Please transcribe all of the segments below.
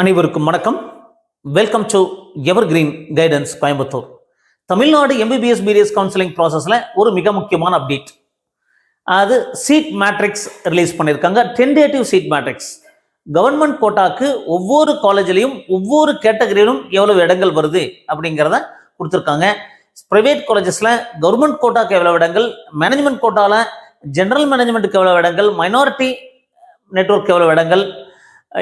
அனைவருக்கும் வணக்கம். Welcome to ever green guidance Coimbatore. Tamil Nadu MBBS BDS counselling ப்ராசஸில் ஒரு மிக முக்கியமான அப்டேட். அது சீட் மேட்ரிக்ஸ் ரிலீஸ் பண்ணியிருக்காங்க. Tentative seat matrix. கவர்மெண்ட் கோட்டாக்கு ஒவ்வொரு காலேஜ்லையும் ஒவ்வொரு கேட்டகரியிலும் எவ்வளவு இடங்கள் வருது அப்படிங்கிறத கொடுத்துருக்காங்க. ப்ரைவேட் காலேஜஸில் கவர்மெண்ட் கோட்டாக்கு எவ்வளவு இடங்கள், மேனேஜ்மெண்ட் கோட்டாவில் ஜென்ரல் மேனேஜ்மெண்ட்டுக்கு எவ்வளவு இடங்கள், மைனாரிட்டி நெட்வொர்க் எவ்வளவு இடங்கள்,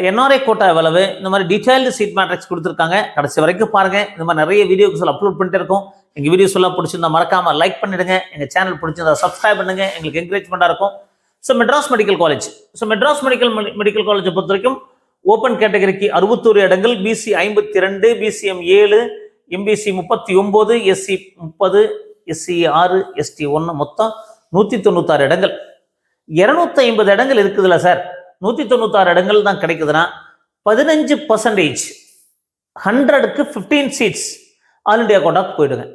என்ஆர்ஐ கோட்டா எவ்வளவு, இந்த மாதிரி டீடைல்டு சீட் மேட்ரிக்ஸ் கொடுத்துருக்காங்க. கடைசி வரைக்கும் பாருங்க. இந்த மாதிரி நிறைய வீடியோஸ் அப்லோட் பண்ணிட்டு இருக்கோம். எங்கள் வீடியோஸ் எல்லாம் பிடிச்சிருந்தா மறக்காம லைக் பண்ணிடுங்க. எங்கள் சேனல் பிடிச்சிருந்தா சப்ஸ்கிரைப் பண்ணுங்க. எங்களுக்கு என்கரேஜ்மெண்ட்டாக இருக்கும். So Madras medical college. Medical காலேஜை பொறுத்த வரைக்கும் ஓப்பன் கேட்டகரிக்கு 61 இடங்கள், BC 52, BCM 7, MBC 39, SC 30, SC 6, ST 1, மொத்தம் 196 இடங்கள். 250 இடங்கள் இருக்குதுல்ல சார், 196 இடங்கள் தான் கிடைக்குதுன்னா 15%, 100க்கு 15 சீட்ஸ் ஆல் இண்டியா கோட்டாக்கு போயிடுங்க.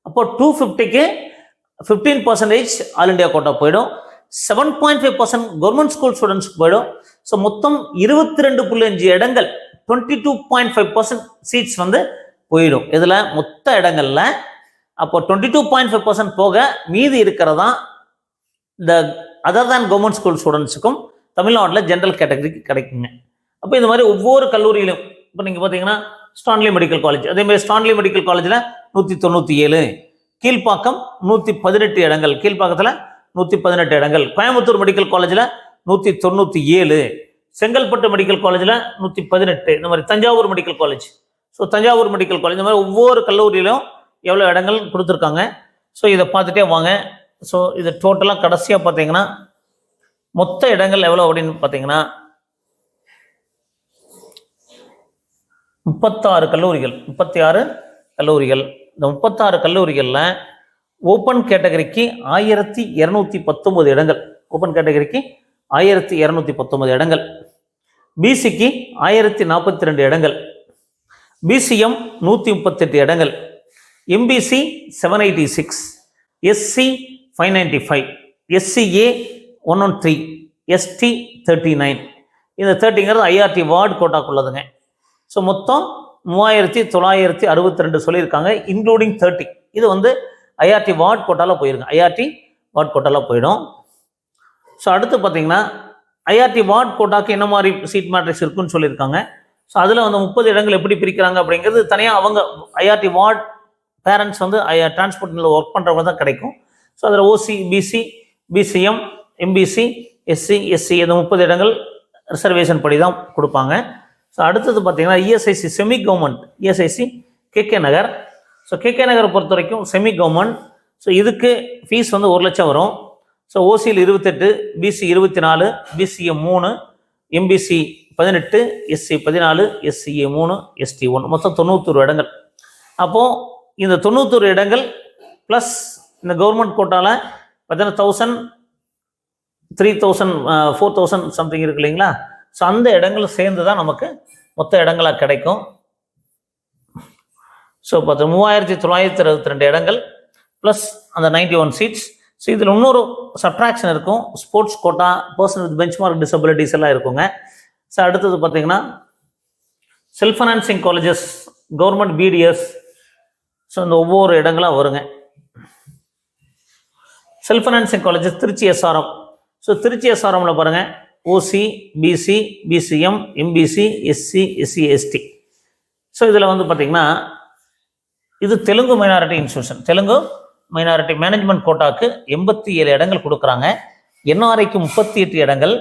அப்போ 250க்கு 15% ஆல் இண்டியா கோட்டா போயிடும். 7.5% கவர்மெண்ட் ஸ்கூல் ஸ்டூடெண்ட்ஸ்க்கு போயிடும். ஸோ மொத்தம் 22.5 இடங்கள், 22.5% சீட்ஸ் போயிடும். இதில் மொத்த இடங்கள்ல அப்போ 22.5% போக மீதி இருக்கிறதா இந்த அதர் தான் கவர்மெண்ட் ஸ்கூல் ஸ்டூடெண்ட்ஸுக்கும் தமிழ்நாட்டில் ஜென்ரல் கேட்டகரிக்கு கிடைக்குங்க. அப்போ இந்த மாதிரி ஒவ்வொரு கல்லூரியிலும் இப்போ நீங்கள் பார்த்தீங்கன்னா ஸ்டான்லி மெடிக்கல் காலேஜ், அதே மாதிரி ஸ்டான்லி மெடிக்கல் காலேஜில் 197, கீழ்ப்பாக்கம் 118 இடங்கள், கீழ்ப்பாக்கத்தில் 118 இடங்கள், கோயம்புத்தூர் மெடிக்கல் காலேஜில் 197, செங்கல்பட்டு மெடிக்கல் காலேஜில் 118, இந்த மாதிரி Thanjavur medical college. So Thanjavur medical college இந்த மாதிரி ஒவ்வொரு கல்லூரியிலும் எவ்வளோ இடங்கள் கொடுத்துருக்காங்க. ஸோ இதை பார்த்துட்டே வாங்க. ஸோ இது டோட்டலாக கடைசியாக பார்த்தீங்கன்னா மொத்த இடங்கள் எவ்வளோ அப்படின்னு பார்த்தீங்கன்னா 36 கல்லூரிகள். இந்த 36 கல்லூரிகளில் ஓப்பன் கேட்டகரிக்கு 1219 இடங்கள், ஓப்பன் கேட்டகரிக்கு 1219 இடங்கள், பிசிக்கு 1042 இடங்கள், பிசிஎம் 138 இடங்கள், எம்பிசி 786, எஸ்சி 595, எஸ்சிஏ 113, எஸ்டி 39. இந்த 30ங்கிறது ஐஆர்டி வார்டு கோட்டாக்குள்ளதுங்க. ஸோ மொத்தம் 3962 சொல்லியிருக்காங்க, இன்க்ளூடிங் 30. இது ஐஆர்டி வார்டு கோட்டாவில் போயிருங்க, ஐஆர்டி வார்டு கோட்டாவில் போயிடும். ஸோ அடுத்து பார்த்தீங்கன்னா ஐஆர்டி வார்டு கோட்டாக்கு என்ன மாதிரி சீட் மேட்ரிக்ஸ் இருக்குன்னு சொல்லியிருக்காங்க. ஸோ அதில் 30 இடங்கள் எப்படி பிரிக்கிறாங்க அப்படிங்கிறது தனியாக அவங்க ஐஆர்டி வார்டு பேரண்ட்ஸ் டிரான்ஸ்போர்ட்டில் ஒர்க் பண்ணுறவங்க தான் கிடைக்கும். ஸோ அதில் OC, BC, BCM, MBC, SC, SC இந்த 30 இடங்கள் ரிசர்வேஷன் படி தான் கொடுப்பாங்க. ஸோ அடுத்தது பார்த்தீங்கன்னா ESIC semi government, ESIC KK Nagar. So KK நகரை பொறுத்த வரைக்கும் செமி கவர்மெண்ட். ஸோ இதுக்கு ஃபீஸ் 1 லட்சம் வரும். ஸோ ஓசியில் 28, BC 24, BCM 3, MBC 18, SC 14, SCA 3, ST 1, மொத்தம் 91 இடங்கள். அப்போது இந்த 91 இடங்கள் ப்ளஸ் இந்த கவர்மெண்ட் கோட்டாவில் 10,000, 3,000, 4,000 சம்திங் இருக்கு இல்லைங்களா. ஸோ அந்த இடங்கள் சேர்ந்து தான் நமக்கு மொத்த இடங்களாக கிடைக்கும். ஸோ பார்த்து 3962 இடங்கள் ப்ளஸ் அந்த 91 சீட்ஸ். ஸோ இதில் இன்னொரு சப்ட்ராக்ஷன் இருக்கும், sports quota, person with benchmark disabilities எல்லாம் இருக்குங்க. ஸோ அடுத்தது பார்த்தீங்கன்னா self financing colleges, government BDS. So இந்த ஒவ்வொரு இடங்களாக வருங்க. Self financing colleges Trichy SRM. So Trichy எஸ்ஆர்எம்ல பாருங்கள் OC, BC, BCM, MBC, SC, SC, ST. So இதில் பார்த்தீங்கன்னா இது Telugu minority institution, Telugu minority management கோட்டாக்கு 87 இடங்கள் கொடுக்குறாங்க. என்ஆர்ஐக்கு 38 இடங்கள்,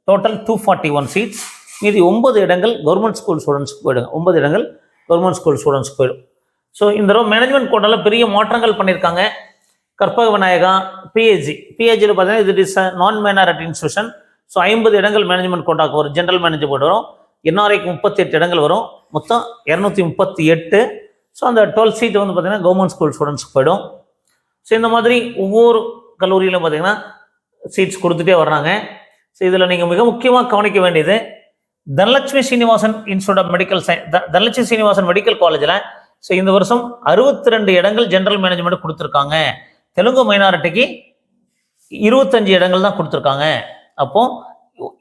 டோட்டல் 241 சீட்ஸ். மீதி 9 இடங்கள் கவர்மெண்ட் ஸ்கூல் ஸ்டூடெண்ட்ஸ்க்கு போயிடுங்க, 9 இடங்கள் கவர்மெண்ட் ஸ்கூல் ஸ்டூடெண்ட்ஸ்க்கு போயிடும். ஸோ இந்த தடவை மேனேஜ்மெண்ட் கோட்டாவில் பெரிய மாற்றங்கள் பண்ணியிருக்காங்க. கற்பக விநாயகா பிஹெச்சியில் பார்த்தீங்கன்னா இது இஸ் நான் மைனாரிட்டி இன்ஸ்டியூஷன். ஸோ 50 இடங்கள் மேனேஜ்மெண்ட் கோட்டாக்கு வரும், ஜென்ரல் மேனேஜர் போர்டு வரும். என்ஆர்ஐக்கு 38 இடங்கள் வரும், மொத்தம் 238. ஸோ அந்த 12 சீட் பார்த்தீங்கன்னா கவர்மெண்ட் ஸ்கூல் ஸ்டூடெண்ட்ஸ்க்கு போயிடும். ஸோ இந்த மாதிரி ஒவ்வொரு கல்லூரியிலும் பார்த்தீங்கன்னா சீட்ஸ் கொடுத்துட்டே வர்றாங்க. ஸோ இதில் நீங்கள் மிக முக்கியமாக கவனிக்க வேண்டியது Dhanalakshmi Srinivasan institute of medical science, Dhanalakshmi Srinivasan medical காலேஜில் ஸோ இந்த வருஷம் 62 இடங்கள் ஜென்ரல் மேனேஜ்மெண்ட் கொடுத்துருக்காங்க. தெலுங்கு மைனாரிட்டிக்கு 25 இடங்கள் தான் கொடுத்துருக்காங்க. அப்போ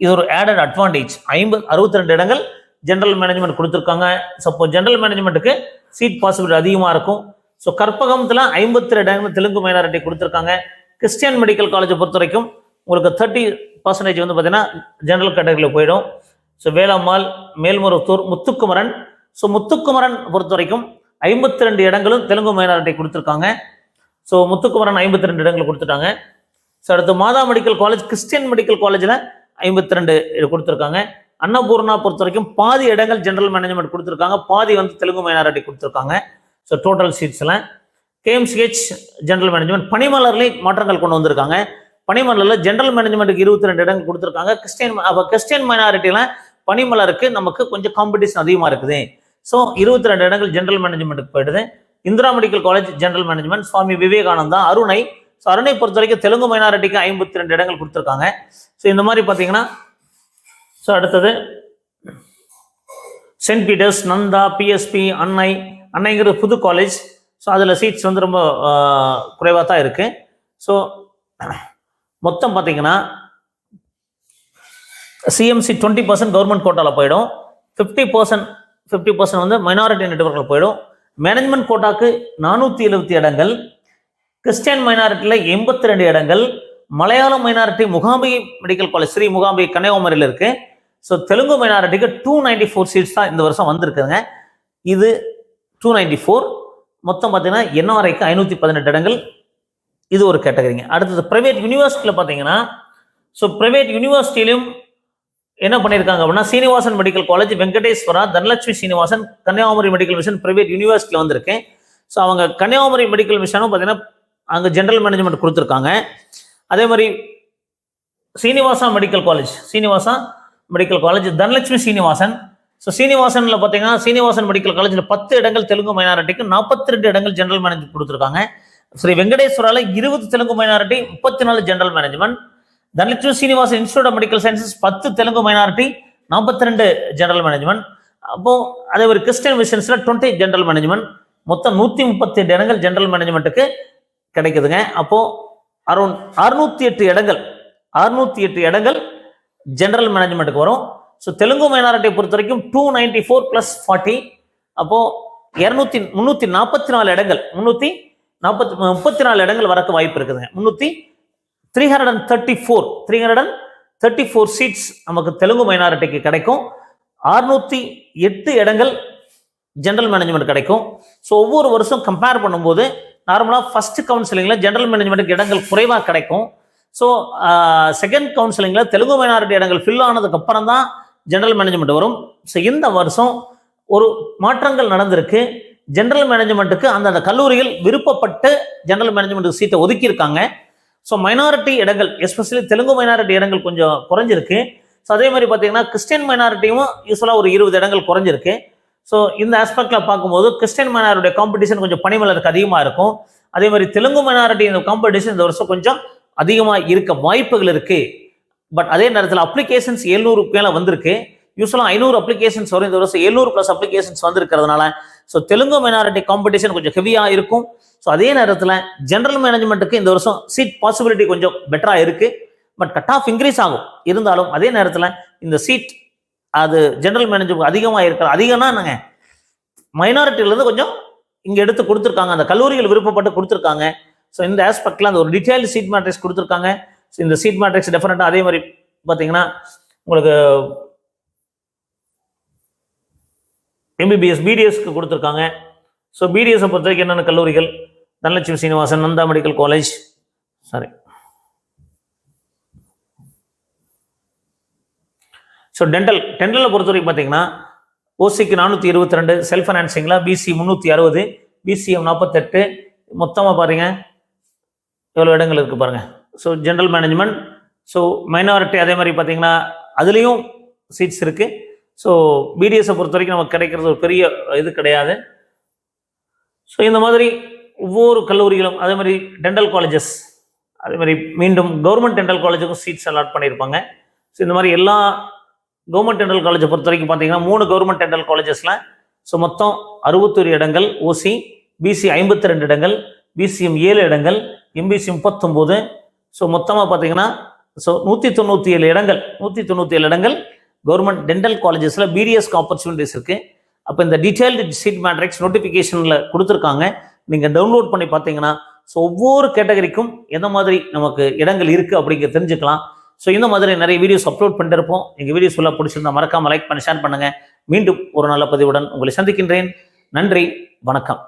இது ஒரு ஆடட் அட்வான்டேஜ். 62 இடங்கள் ஜென்ரல் மேனேஜ்மெண்ட் கொடுத்துருக்காங்க. சப்போ ஜென்ரல் மேனேஜ்மெண்ட்டுக்கு சீட் பாசிபிலிட்டி அதிகமாக இருக்கும். ஸோ கற்பகத்தில் 52 இடங்கள் தெலுங்கு மைனாரிட்டி கொடுத்துருக்காங்க. கிறிஸ்டியன் மெடிக்கல் காலேஜை பொறுத்த வரைக்கும் உங்களுக்கு 30% வந்து பார்த்தீங்கன்னா ஜென்ரல் கேட்டகரியில் போயிடும். ஸோ வேலம்மாள், மேல்மருவத்தூர், முத்துக்குமரன். ஸோ முத்துக்குமரன் பொறுத்த வரைக்கும் 52 இடங்களும் தெலுங்கு மைனாரிட்டி கொடுத்துருக்காங்க. ஸோ முத்துக்குமரன் 52 இடங்கள் கொடுத்துட்டாங்க. ஸோ அடுத்து மாதா மெடிக்கல் காலேஜ், கிறிஸ்டியன் மெடிக்கல் காலேஜில் 52 கொடுத்துருக்காங்க. அன்னபூர்ணா பொறுத்த வரைக்கும் பாதி இடங்கள் ஜென்ரல் மேனேஜ்மெண்ட் கொடுத்துருக்காங்க, பாதி வந்து தெலுங்கு மைனாரிட்டி கொடுத்துருக்காங்க. ஸோ டோட்டல் சீட்ஸில் கேஎம்சிஹெச் ஜென்ரல் மேனேஜ்மெண்ட், பனிமலர்லேயும் மாற்றங்கள் கொண்டு வந்திருக்காங்க. பனிமலரில் ஜென்ரல் மேனேஜ்மெண்ட்டுக்கு 22 இடங்கள் கொடுத்துருக்காங்க. கிறிஸ்டியன் மைனாரிட்டியில் பனிமலருக்கு நமக்கு கொஞ்சம் காம்படிஷன் அதிகமாக இருக்குது. ஸோ 22 இடங்கள் ஜென்ரல் மேனேஜ்மெண்ட்டுக்கு போயிடுது. Indira medical college general management, Swami Vivekananda, Arunai. So அருணை பொறுத்த வரைக்கும் தெலுங்கு மைனாரிட்டிக்கு 52 இடங்கள் கொடுத்துருக்காங்க. ஸோ இந்த மாதிரி பார்த்தீங்கன்னா, ஸோ அடுத்தது சென்ட் பீட்டர்ஸ், நந்தா, பிஎஸ்பி, அன்னைங்கிறது புது காலேஜ். ஸோ அதில் சீட்ஸ் வந்து ரொம்ப குறைவாக தான் இருக்குது. ஸோ மொத்தம் பார்த்தீங்கன்னா சிஎம்சி 20% கவர்மெண்ட் கோட்டாவில் போயிடும், 50% வந்து மைனாரிட்டி நெட்வொர்க்கில் போயிடும். மேனேஜ்மெண்ட் கோட்டாக்கு 470 இடங்கள், கிறிஸ்டியன் மைனாரிட்டியில் 82 இடங்கள், Malayalam minority Mookambigai medical college, Sri Mookambigai கன்னியாகுமரியில் இருக்கு. ஸோ தெலுங்கு மைனாரிட்டிக்கு 294 சீட்ஸ் தான் இந்த வருஷம் வந்திருக்குதுங்க. இது 294. மொத்தம் பார்த்தீங்கன்னா என்ஆர்ஐக்கு 518 இடங்கள். இது ஒரு கேட்டகரிங்க. அடுத்தது பிரைவேட் யூனிவர்சிட்டியில் பார்த்தீங்கன்னா, ஸோ பிரைவேட் யூனிவர்சிட்டியிலும் என்ன பண்ணியிருக்காங்க அப்படின்னா, Srinivasan medical college, Venkateswara, Dhanalakshmi Srinivasan, Kanyakumari medical mission private யூனிவர்சிட்டியில் வந்திருக்கு. ஸோ அவங்க கன்னியாகுமரி மெடிக்கல் மிஷனும் பார்த்தீங்கன்னா அங்கே ஜென்ரல் மேனேஜ்மெண்ட் கொடுத்துருக்காங்க. அதே மாதிரி Srinivasa medical college, Dhanalakshmi Srinivasan. So சீனிவாசனில் பார்த்தீங்கன்னா சீனிவாசன் மெடிக்கல் காலேஜில் 10 இடங்கள் தெலுங்கு மைனாரிட்டிக்கு, 42 இடங்கள் ஜென்ரல் மேனேஜ்மெண்ட் கொடுத்துருக்காங்க. ஸ்ரீ வெங்கடேஸ்வராவில் 20 Telugu minority, 34 general management. Dhanalakshmi Srinivasan institute of medical sciences 10 Telugu minority, 42 general management. அப்போ அதே மாதிரி கிறிஸ்டியன் மிஷன்ஸ்ல 20 ஜென்ரல் மேனேஜ்மெண்ட். மொத்தம் 138 இடங்கள் ஜென்ரல் மேனேஜ்மெண்ட்டுக்கு கிடைக்குதுங்க. அப்போ அரௌண்ட் 608 இடங்கள் ஜென்ரல் மேனேஜ்மெண்ட்டுக்கு வரும். ஸோ தெலுங்கு மைனாரிட்டியை பொறுத்த வரைக்கும் 294 + 40, அப்போ 344 இடங்கள், 334 இடங்கள் வரக்கு வாய்ப்பு இருக்குதுங்க. 334 சீட்ஸ் நமக்கு தெலுங்கு மைனாரிட்டிக்கு கிடைக்கும். 608 இடங்கள் ஜென்ரல் மேனேஜ்மெண்ட் கிடைக்கும். ஸோ ஒவ்வொரு வருஷம் கம்பேர் பண்ணும்போது நார்மலாக ஃபர்ஸ்ட் கவுன்சிலிங்கில் ஜென்ரல் மேனேஜ்மெண்ட்டுக்கு இடங்கள் குறைவாக கிடைக்கும். ஸோ செகண்ட் கவுன்சிலிங்கில் தெலுங்கு மைனாரிட்டி இடங்கள் ஃபில் ஆனதுக்கு அப்புறம் தான் ஜென்ரல் மேனேஜ்மெண்ட் வரும். ஸோ இந்த வருஷம் ஒரு மாற்றங்கள் நடந்திருக்கு. ஜென்ரல் மேனேஜ்மெண்ட்டுக்கு அந்த கல்லூரிகள் விருப்பப்பட்டு ஜென்ரல் மேனேஜ்மெண்ட்டுக்கு சீட்டை ஒதுக்கியிருக்காங்க. ஸோ மைனாரிட்டி இடங்கள், எஸ்பெஷலி தெலுங்கு மைனாரிட்டி இடங்கள் கொஞ்சம் குறைஞ்சிருக்கு. ஸோ அதே மாதிரி பார்த்தீங்கன்னா கிறிஸ்டியன் மைனாரிட்டியும் யூஸ்வலாக ஒரு 20 இடங்கள் குறைஞ்சிருக்கு. ஸோ இந்த ஆஸ்பெக்டில் பார்க்கும்போது கிறிஸ்டியன் மைனாரிட்டியோட காம்படிஷன் கொஞ்சம் பனிமலருக்கு அதிகமாக இருக்கும். அதே மாதிரி தெலுங்கு மைனாரிட்டி இந்த காம்படிஷன் இந்த வருஷம் கொஞ்சம் அதிகமாக இருக்க வாய்ப்புகள் இருக்கு. பட் அதே நேரத்தில் அப்ளிகேஷன்ஸ் 700 மேலே வந்திருக்கு. யூஸ்வலாக 500 அப்ளிகேஷன்ஸ் வரும், இந்த வருஷம் 700+ அப்ளிகேஷன்ஸ் வந்திருக்கிறதுனால ஸோ தெலுங்கு மைனாரிட்டி காம்படிஷன் கொஞ்சம் ஹெவியாக இருக்கும். ஸோ அதே நேரத்தில் ஜென்ரல் மேனேஜ்மெண்ட்டுக்கு இந்த வருஷம் சீட் பாசிபிலிட்டி கொஞ்சம் பெட்டராக இருக்கு. பட் கட் ஆஃப் இன்க்ரீஸ் ஆகும். இருந்தாலும் அதே நேரத்தில் இந்த சீட் அது ஜென்ரல் மேனேஜ்மெண்ட் அதிகமாக இருக்கிற, அதிகம்னா என்னங்க, மைனாரிட்டியிலேருந்து கொஞ்சம் இங்கே எடுத்து கொடுத்துருக்காங்க, அந்த கல்லூரிகள் விருப்பப்பட்டு கொடுத்துருக்காங்க. ஸோ இந்த ஆஸ்பெக்டில் அந்த ஒரு டீட்டெயில்டு சீட் மேட்ரிக்ஸ் கொடுத்துருக்காங்க. ஸோ இந்த சீட் மேட்ரிக்ஸ் டெஃபினட்டாக அதே மாதிரி பார்த்தீங்கன்னா உங்களுக்கு எம்பிபிஎஸ், பிடிஎஸ்க்கு கொடுத்துருக்காங்க. ஸோ பிடிஎஸை பொறுத்த வரைக்கும் என்னென்ன கல்லூரிகள், Dhanalakshmi Srinivasan, Nandha medical college, so டென்டலை பொறுத்த வரைக்கும் பார்த்தீங்கன்னா ஓசிக்கு 422, செல்ஃப் ஃபைனான்சிங்கில் பிசி 360, பிசிஎம் 48, மொத்தமாக பாருங்க எவ்வளோ இடங்கள் இருக்குது பாருங்கள். So general management, so minority அதே மாதிரி பார்த்தீங்கன்னா அதுலேயும் சீட்ஸ் இருக்குது. ஸோ பிடிஎஸை பொறுத்த வரைக்கும் நமக்கு கிடைக்கிறது ஒரு பெரிய இது கிடையாது. ஸோ இந்த மாதிரி ஒவ்வொரு கல்லூரிகளும் அதே மாதிரி டென்டல் காலேஜஸ், அதே மாதிரி மீண்டும் கவர்மெண்ட் டென்டல் காலேஜுக்கும் சீட்ஸ் அலாட் பண்ணியிருப்பாங்க. ஸோ இந்த மாதிரி எல்லா கவர்மெண்ட் டென்டல் காலேஜை பொறுத்த வரைக்கும் பார்த்தீங்கன்னா 3 கவர்மெண்ட் டென்டல் காலேஜஸில் ஸோ மொத்தம் 61 இடங்கள் ஓசி, பிசி 52 இடங்கள், பிசிஎம் 7 இடங்கள், எம்பிசி 39. ஸோ மொத்தமாக பார்த்தீங்கன்னா ஸோ 197 இடங்கள் கவர்மெண்ட் டென்டல் காலேஜஸில் பிடிஎஸ்க்கு ஆப்பர்ச்சுனிட்டிஸ் இருக்குது. அப்போ இந்த டீட்டெயில்டு சீட் மேட்ரிக்ஸ் நோட்டிஃபிகேஷனில் கொடுத்துருக்காங்க. நீங்கள் டவுன்லோட் பண்ணி பார்த்தீங்கன்னா ஸோ ஒவ்வொரு கேட்டகரிக்கும் எந்த மாதிரி நமக்கு இடங்கள் இருக்குது அப்படிங்கிறத தெரிஞ்சுக்கலாம். ஸோ இந்த மாதிரி நிறைய வீடியோஸ் அப்லோட் பண்ணிட்டு இருப்போம். எங்கள் வீடியோஸ் எல்லாம் பிடிச்சிருந்தா மறக்காமல் லைக் பண்ணி ஷேர் பண்ணுங்கள். மீண்டும் ஒரு நல்ல பதிவுடன் உங்களை சந்திக்கின்றேன். நன்றி, வணக்கம்.